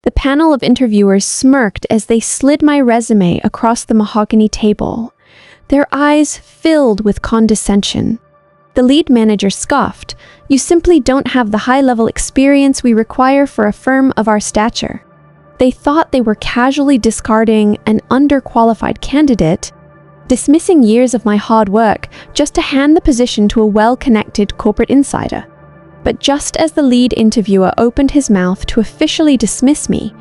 The panel of interviewers smirked as they slid my resume across the mahogany table, their eyes filled with condescension. The lead manager scoffed, "You simply don't have the high-level experience we require for a firm of our stature." They thought they were casually discarding an underqualified candidate, dismissing years of my hard work just to hand the position to a well-connected corporate insider. But just as the lead interviewer opened his mouth to officially dismiss me,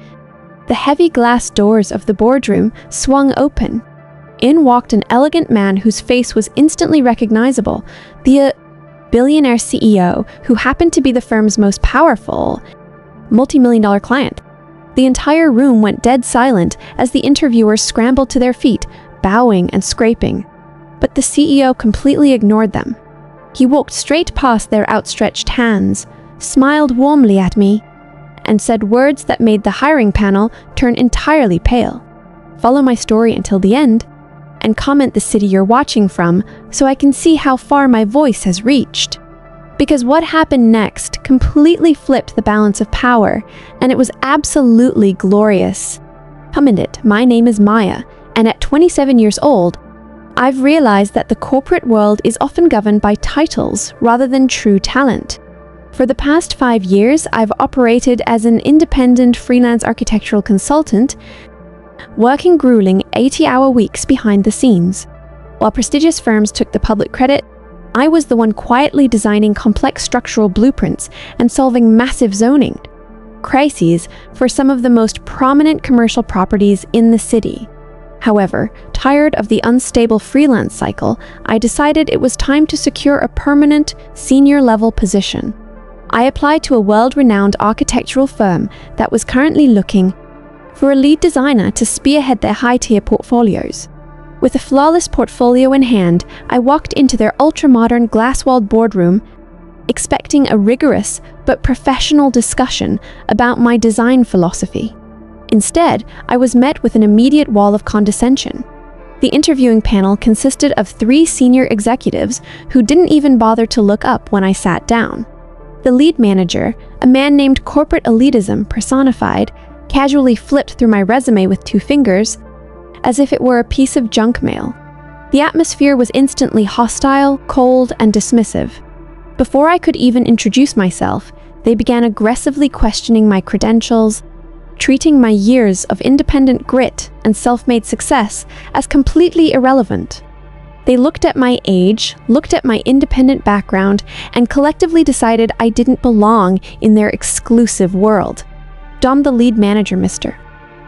the heavy glass doors of the boardroom swung open. In walked an elegant man whose face was instantly recognizable, the billionaire CEO who happened to be the firm's most powerful, multi-million-dollar client. The entire room went dead silent as the interviewers scrambled to their feet, bowing and scraping. But the CEO completely ignored them. He walked straight past their outstretched hands, smiled warmly at me, and said words that made the hiring panel turn entirely pale. Follow my story until the end, and comment the city you're watching from so I can see how far my voice has reached. Because what happened next completely flipped the balance of power, and it was absolutely glorious. Comment it, my name is Maya, and at 27 years old, I've realized that the corporate world is often governed by titles rather than true talent. For the past 5 years, I've operated as an independent freelance architectural consultant, working grueling 80-hour weeks behind the scenes. While prestigious firms took the public credit, I was the one quietly designing complex structural blueprints and solving massive zoning crises for some of the most prominent commercial properties in the city. However, tired of the unstable freelance cycle, I decided it was time to secure a permanent, senior-level position. I applied to a world-renowned architectural firm that was currently looking for a lead designer to spearhead their high-tier portfolios. With a flawless portfolio in hand, I walked into their ultra-modern glass-walled boardroom, expecting a rigorous but professional discussion about my design philosophy. Instead, I was met with an immediate wall of condescension. The interviewing panel consisted of 3 senior executives who didn't even bother to look up when I sat down. The lead manager, a man named Corporate Elitism personified, casually flipped through my resume with 2 fingers, as if it were a piece of junk mail. The atmosphere was instantly hostile, cold, and dismissive. Before I could even introduce myself, they began aggressively questioning my credentials, treating my years of independent grit and self-made success as completely irrelevant. They looked at my age, looked at my independent background, and collectively decided I didn't belong in their exclusive world. Dom, the lead manager, Mr.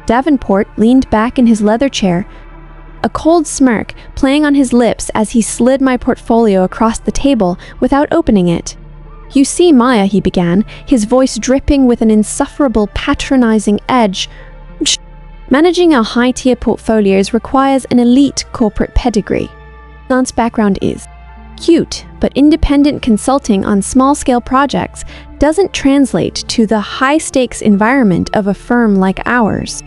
Davenport, leaned back in his leather chair, a cold smirk playing on his lips as he slid my portfolio across the table without opening it. "You see, Maya," he began, his voice dripping with an insufferable patronizing edge. "Managing our high-tier portfolios requires an elite corporate pedigree. Lance background is cute, but independent consulting on small-scale projects doesn't translate to the high-stakes environment of a firm like ours."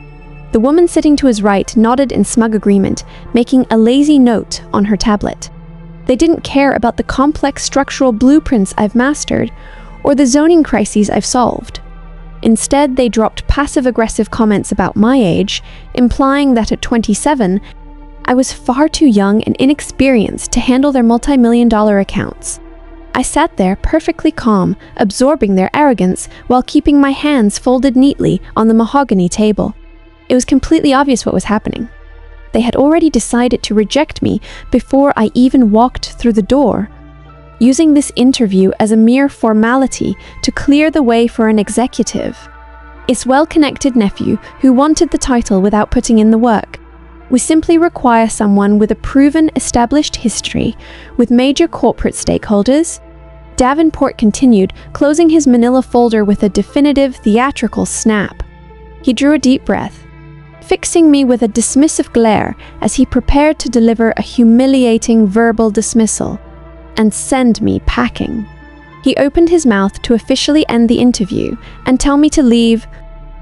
The woman sitting to his right nodded in smug agreement, making a lazy note on her tablet. They didn't care about the complex structural blueprints I've mastered or the zoning crises I've solved. Instead, they dropped passive-aggressive comments about my age, implying that at 27, I was far too young and inexperienced to handle their multi-million-dollar accounts. I sat there perfectly calm, absorbing their arrogance while keeping my hands folded neatly on the mahogany table. It was completely obvious what was happening. They had already decided to reject me before I even walked through the door, using this interview as a mere formality to clear the way for an executive. It's well-connected nephew who wanted the title without putting in the work. We simply require someone with a proven, established history with major corporate stakeholders. Davenport continued, closing his manila folder with a definitive theatrical snap. He drew a deep breath, fixing me with a dismissive glare as he prepared to deliver a humiliating verbal dismissal and send me packing. He opened his mouth to officially end the interview and tell me to leave,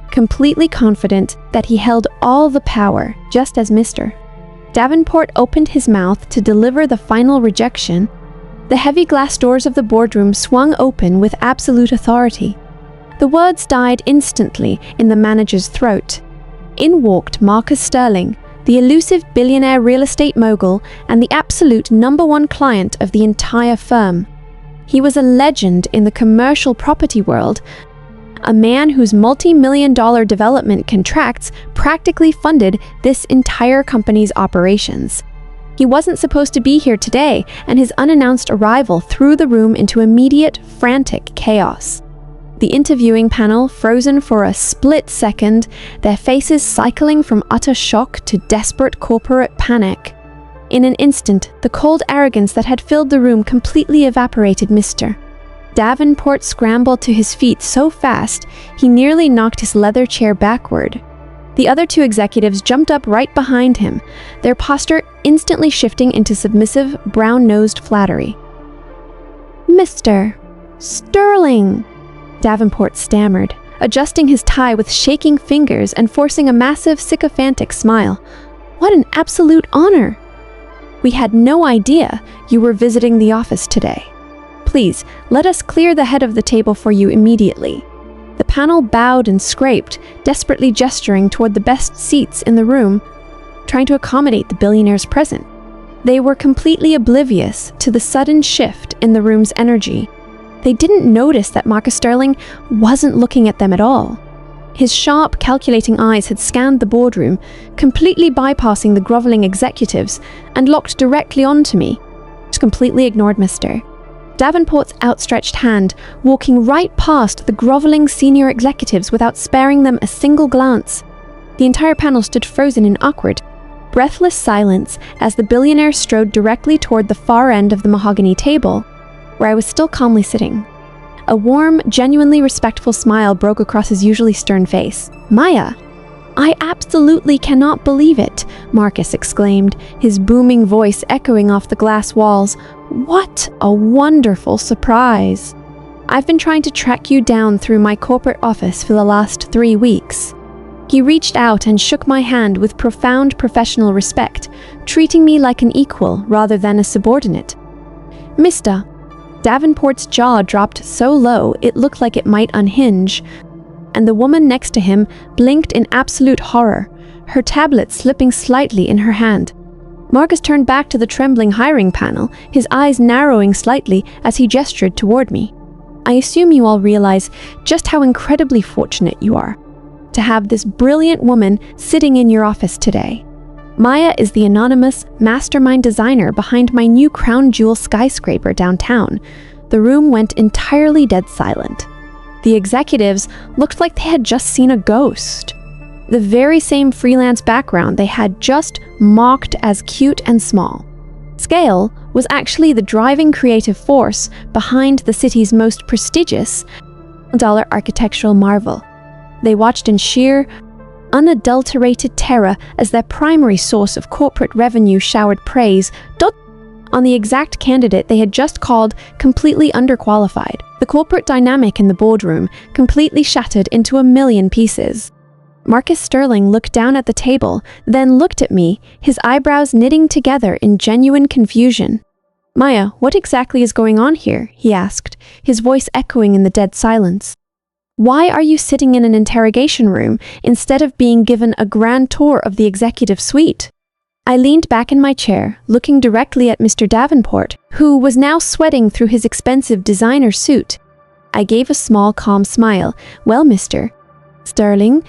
completely confident that he held all the power, just as Mr. Davenport opened his mouth to deliver the final rejection. The heavy glass doors of the boardroom swung open with absolute authority. The words died instantly in the manager's throat. In walked Marcus Sterling, the elusive billionaire real estate mogul and the absolute #1 client of the entire firm. He was a legend in the commercial property world, a man whose multi-million-dollar development contracts practically funded this entire company's operations. He wasn't supposed to be here today, and his unannounced arrival threw the room into immediate, frantic chaos. The interviewing panel frozen for a split second, their faces cycling from utter shock to desperate corporate panic. In an instant, the cold arrogance that had filled the room completely evaporated. Mr. Davenport scrambled to his feet so fast, he nearly knocked his leather chair backward. The other two executives jumped up right behind him, their posture instantly shifting into submissive, brown-nosed flattery. "Mr. Sterling," Davenport stammered, adjusting his tie with shaking fingers and forcing a massive, sycophantic smile. "What an absolute honor! We had no idea you were visiting the office today. Please, let us clear the head of the table for you immediately." The panel bowed and scraped, desperately gesturing toward the best seats in the room, trying to accommodate the billionaires present. They were completely oblivious to the sudden shift in the room's energy. They didn't notice that Marcus Sterling wasn't looking at them at all. His sharp, calculating eyes had scanned the boardroom, completely bypassing the groveling executives, and locked directly onto me. Just completely ignored Mr. Davenport's outstretched hand, walking right past the groveling senior executives without sparing them a single glance. The entire panel stood frozen in awkward, breathless silence as the billionaire strode directly toward the far end of the mahogany table, where I was still calmly sitting. A warm, genuinely respectful smile broke across his usually stern face. "Maya, I absolutely cannot believe it," Marcus exclaimed, his booming voice echoing off the glass walls. "What a wonderful surprise. I've been trying to track you down through my corporate office for the last 3 weeks." He reached out and shook my hand with profound professional respect, treating me like an equal rather than a subordinate. "Mr. Davenport's jaw dropped so low it looked like it might unhinge, and the woman next to him blinked in absolute horror, her tablet slipping slightly in her hand. Marcus turned back to the trembling hiring panel, his eyes narrowing slightly as he gestured toward me. "I assume you all realize just how incredibly fortunate you are to have this brilliant woman sitting in your office today. Maya is the anonymous mastermind designer behind my new crown jewel skyscraper downtown." The room went entirely dead silent. The executives looked like they had just seen a ghost. The very same freelance background they had just mocked as cute and small. Scale was actually the driving creative force behind the city's most prestigious dollar architectural marvel. They watched in sheer, unadulterated terror as their primary source of corporate revenue showered praise on the exact candidate they had just called completely underqualified. The corporate dynamic in the boardroom completely shattered into a million pieces. Marcus Sterling looked down at the table, then looked at me, his eyebrows knitting together in genuine confusion. "Maya, what exactly is going on here?" he asked, his voice echoing in the dead silence. "Why are you sitting in an interrogation room instead of being given a grand tour of the executive suite?" I leaned back in my chair, looking directly at Mr. Davenport, who was now sweating through his expensive designer suit. I gave a small, calm smile. "Well, Mr. Sterling,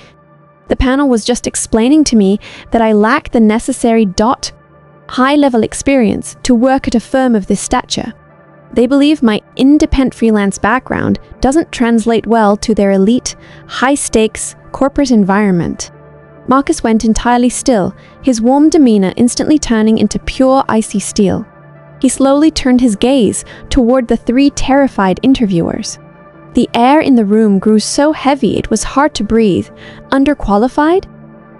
the panel was just explaining to me that I lack the necessary high-level experience to work at a firm of this stature. They believe my independent freelance background doesn't translate well to their elite, high-stakes corporate environment." Marcus went entirely still, his warm demeanor instantly turning into pure icy steel. He slowly turned his gaze toward the 3 terrified interviewers. The air in the room grew so heavy it was hard to breathe. "Underqualified?"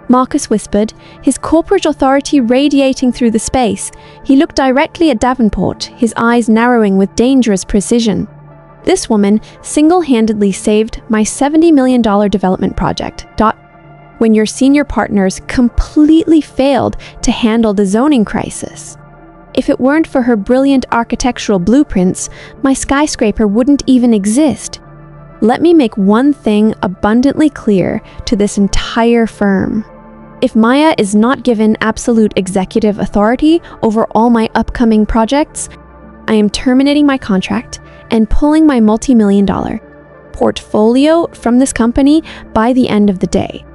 Marcus whispered, his corporate authority radiating through the space. He looked directly at Davenport, his eyes narrowing with dangerous precision. "This woman single-handedly saved my $70 million development project. When your senior partners completely failed to handle the zoning crisis. If it weren't for her brilliant architectural blueprints, my skyscraper wouldn't even exist. let me make one thing abundantly clear to this entire firm. If Maya is not given absolute executive authority over all my upcoming projects, I am terminating my contract and pulling my multi-million-dollar portfolio from this company by the end of the day.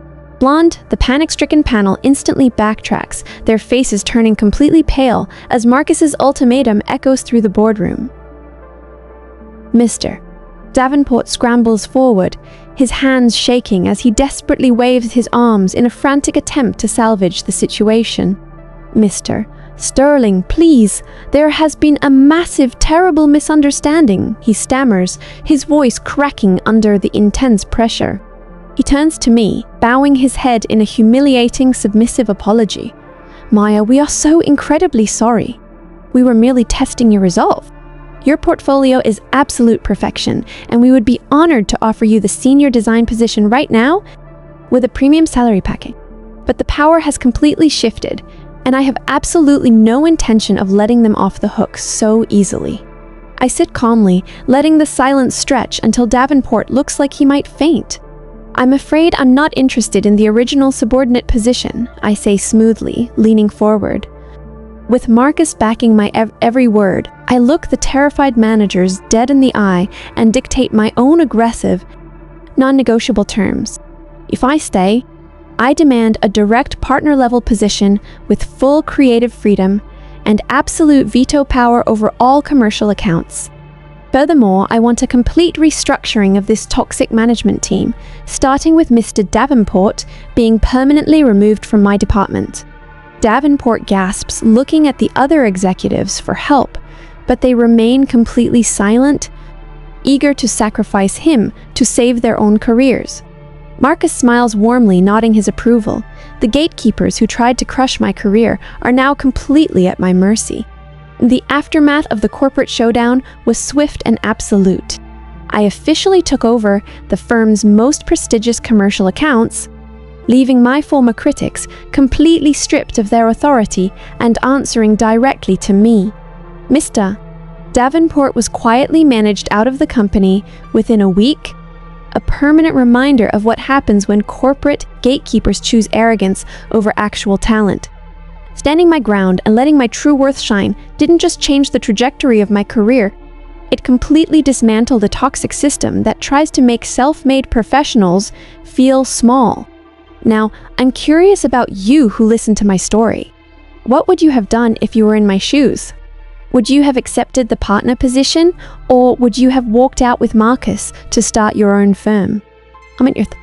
Blonde, the panic-stricken panel instantly backtracks, their faces turning completely pale as Marcus's ultimatum echoes through the boardroom. Mr. Davenport scrambles forward, his hands shaking as he desperately waves his arms in a frantic attempt to salvage the situation. Mr. Sterling, please, there has been a massive, terrible misunderstanding, he stammers, his voice cracking under the intense pressure. He turns to me, bowing his head in a humiliating, submissive apology. Maya, we are so incredibly sorry. We were merely testing your resolve. Your portfolio is absolute perfection, and we would be honored to offer you the senior design position right now with a premium salary package. But the power has completely shifted, and I have absolutely no intention of letting them off the hook so easily. I sit calmly, letting the silence stretch until Davenport looks like he might faint. I'm afraid I'm not interested in the original subordinate position, I say smoothly, leaning forward. With Marcus backing my every word, I look the terrified managers dead in the eye and dictate my own aggressive, non-negotiable terms. If I stay, I demand a direct partner-level position with full creative freedom and absolute veto power over all commercial accounts. Furthermore, I want a complete restructuring of this toxic management team, starting with Mr. Davenport being permanently removed from my department. Davenport gasps, looking at the other executives for help, but they remain completely silent, eager to sacrifice him to save their own careers. Marcus smiles warmly, nodding his approval. The gatekeepers who tried to crush my career are now completely at my mercy. The aftermath of the corporate showdown was swift and absolute. I officially took over the firm's most prestigious commercial accounts, leaving my former critics completely stripped of their authority and answering directly to me. Mr. Davenport was quietly managed out of the company within a week, a permanent reminder of what happens when corporate gatekeepers choose arrogance over actual talent. Standing my ground and letting my true worth shine didn't just change the trajectory of my career, it completely dismantled a toxic system that tries to make self-made professionals feel small. Now, I'm curious about you who listened to my story. What would you have done if you were in my shoes? Would you have accepted the partner position, or would you have walked out with Marcus to start your own firm? Comment your thoughts.